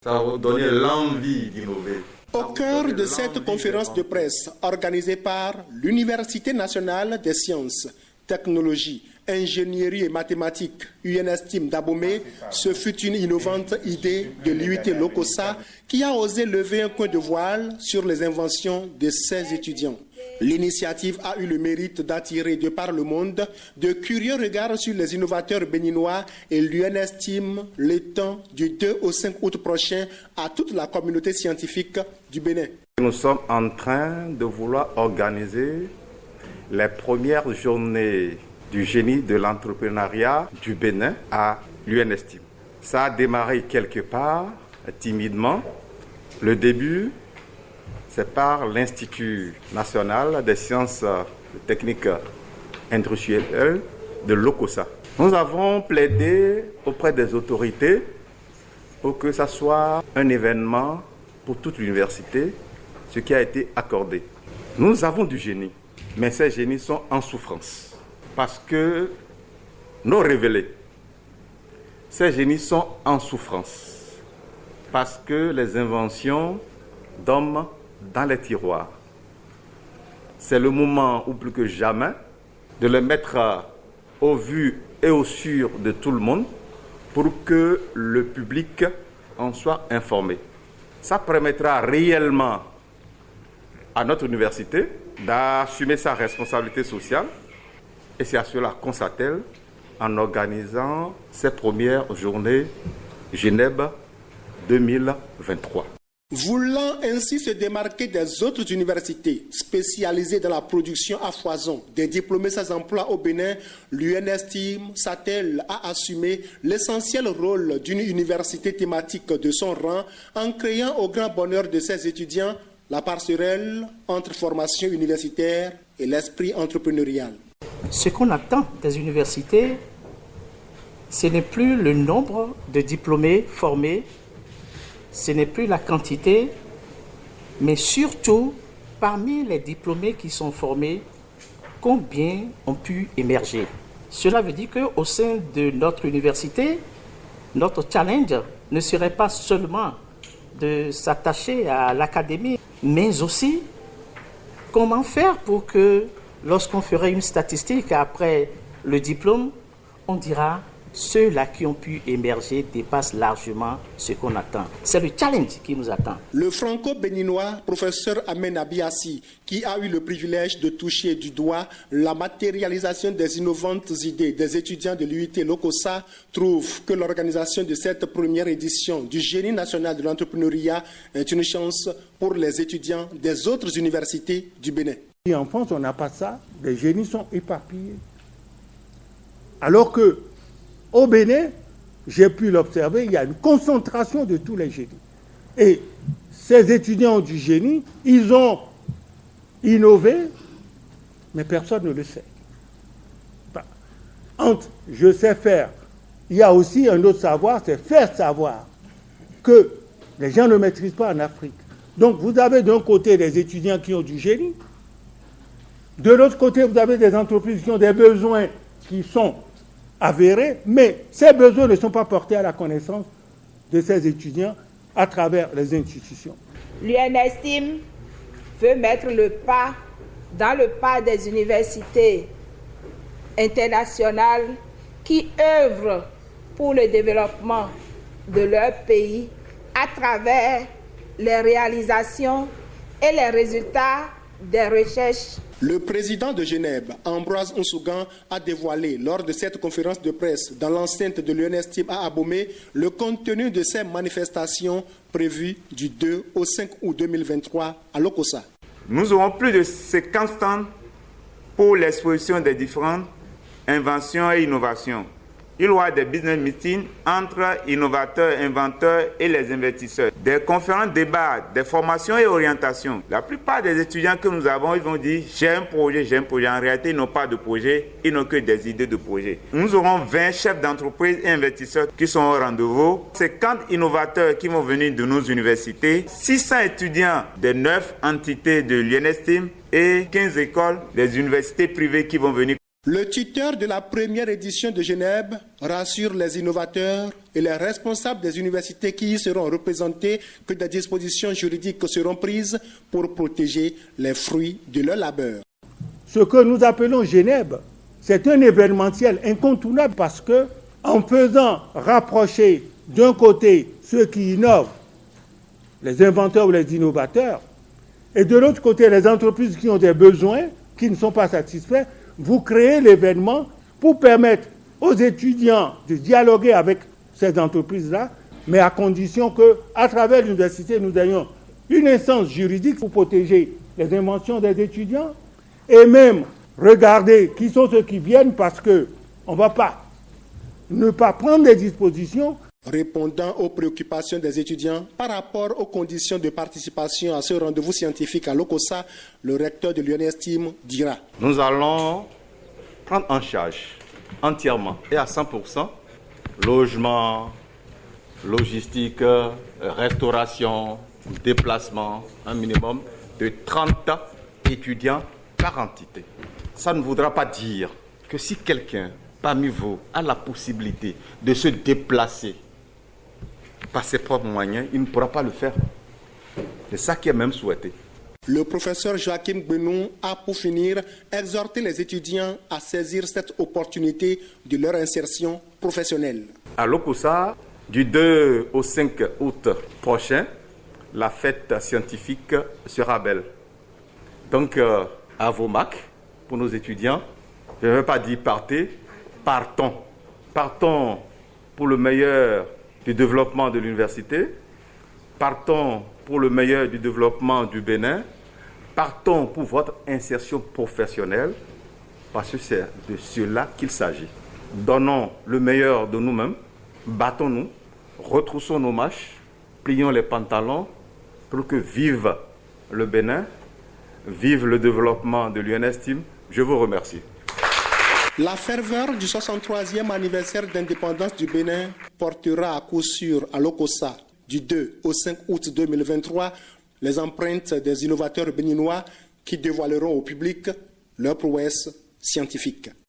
Ça va vous donner l'envie d'innover. Au cœur de cette conférence de presse organisée par l'Université nationale des sciences, technologies, ingénierie et mathématiques, UNSTIM d'Abomey, ce fut une innovante idée de l'UIT Lokossa qui a osé lever un coin de voile sur les inventions de ses étudiants. L'initiative a eu le mérite d'attirer de par le monde de curieux regards sur les innovateurs béninois et l'UNSTIM l'étend du 2 au 5 août prochain à toute la communauté scientifique du Bénin. Nous sommes en train de vouloir organiser les premières journées du génie de l'entrepreneuriat du Bénin à l'UNSTIM. Ça a démarré quelque part, timidement. Le début, c'est par l'Institut national des sciences techniques industrielles de Lokossa. Nous avons plaidé auprès des autorités pour que ça soit un événement pour toute l'université, ce qui a été accordé. Nous avons du génie, mais ces génies sont en souffrance. Parce que nos révélés, ces génies sont en souffrance. Parce que les inventions dorment dans les tiroirs. C'est le moment, ou plus que jamais, de les mettre au vu et au sûr de tout le monde pour que le public en soit informé. Ça permettra réellement à notre université d'assumer sa responsabilité sociale. Et c'est à cela qu'on s'attelle en organisant cette première journée Genève 2023. Voulant ainsi se démarquer des autres universités spécialisées dans la production à foison des diplômés sans emploi au Bénin, l'UNSTIM s'attelle à assumer l'essentiel rôle d'une université thématique de son rang en créant au grand bonheur de ses étudiants la passerelle entre formation universitaire et l'esprit entrepreneurial. Ce qu'on attend des universités, ce n'est plus le nombre de diplômés formés, ce n'est plus la quantité, mais surtout, parmi les diplômés qui sont formés, combien ont pu émerger. Cela veut dire qu'au sein de notre université, notre challenge ne serait pas seulement de s'attacher à l'académie, mais aussi comment faire pour que lorsqu'on ferait une statistique après le diplôme, on dira ceux-là qui ont pu émerger dépassent largement ce qu'on attend. C'est le challenge qui nous attend. Le franco-béninois professeur Amen Abiassi, qui a eu le privilège de toucher du doigt la matérialisation des innovantes idées des étudiants de l'UIT Lokossa, trouve que l'organisation de cette première édition du Génie national de l'entrepreneuriat est une chance pour les étudiants des autres universités du Bénin. Et en France, on n'a pas ça. Les génies sont éparpillés. Alors que au Bénin, j'ai pu l'observer, il y a une concentration de tous les génies. Et ces étudiants du génie, ils ont innové, mais personne ne le sait. Entre je sais faire, il y a aussi un autre savoir, c'est faire savoir, que les gens ne maîtrisent pas en Afrique. Donc vous avez d'un côté des étudiants qui ont du génie, de l'autre côté, vous avez des entreprises qui ont des besoins qui sont avérés, mais ces besoins ne sont pas portés à la connaissance de ces étudiants à travers les institutions. L'UNSTIM veut mettre le pas dans le pas des universités internationales qui œuvrent pour le développement de leur pays à travers les réalisations et les résultats des recherches. Le président de Genève, Ambroise Nsougan, a dévoilé lors de cette conférence de presse dans l'enceinte de l'UNSTIM à Abomey le contenu de ces manifestations prévues du 2 au 5 août 2023 à Lokossa. Nous aurons plus de 50 stands pour l'exposition des différentes inventions et innovations. Il y aura des business meetings entre innovateurs, inventeurs et les investisseurs. Des conférences, débats, des formations et orientations. La plupart des étudiants que nous avons, ils vont dire « j'ai un projet, j'ai un projet ». En réalité, ils n'ont pas de projet, ils n'ont que des idées de projet. Nous aurons 20 chefs d'entreprise et investisseurs qui sont au rendez-vous. 50 innovateurs qui vont venir de nos universités. 600 étudiants des 9 entités de l'UNSTIM et 15 écoles des universités privées qui vont venir. Le tuteur de la première édition de Genève rassure les innovateurs et les responsables des universités qui y seront représentés que des dispositions juridiques seront prises pour protéger les fruits de leur labeur. Ce que nous appelons Genève, c'est un événementiel incontournable parce que, en faisant rapprocher d'un côté ceux qui innovent, les inventeurs ou les innovateurs, et de l'autre côté les entreprises qui ont des besoins qui ne sont pas satisfaits, vous créez l'événement pour permettre aux étudiants de dialoguer avec ces entreprises-là, mais à condition qu'à travers l'université, nous ayons une instance juridique pour protéger les inventions des étudiants et même regarder qui sont ceux qui viennent parce qu'on ne va pas ne pas prendre des dispositions. Répondant aux préoccupations des étudiants par rapport aux conditions de participation à ce rendez-vous scientifique à l'OCOSA, le recteur de l'UNESTIM dira: Nous allons prendre en charge entièrement et à 100% logement, logistique, restauration, déplacement, un minimum de 30 étudiants par entité. Ça ne voudra pas dire que si quelqu'un parmi vous a la possibilité de se déplacer par ses propres moyens, il ne pourra pas le faire. C'est ça qui est même souhaité. Le professeur Joachim Benou a, pour finir, exhorté les étudiants à saisir cette opportunité de leur insertion professionnelle. À l'OCOSA, du 2 au 5 août prochain, la fête scientifique sera belle. Donc, à vos marques, pour nos étudiants, je ne vais pas dire partez, partons. Partons pour le meilleur du développement de l'université, partons pour le meilleur du développement du Bénin, partons pour votre insertion professionnelle, parce que c'est de cela qu'il s'agit. Donnons le meilleur de nous-mêmes, battons-nous, retroussons nos marches, plions les pantalons pour que vive le Bénin, vive le développement de l'UNESTIM. Je vous remercie. La ferveur du 63e anniversaire d'indépendance du Bénin portera à coup sûr à l'OCOSA du 2 au 5 août 2023 les empreintes des innovateurs béninois qui dévoileront au public leurs prouesses scientifiques.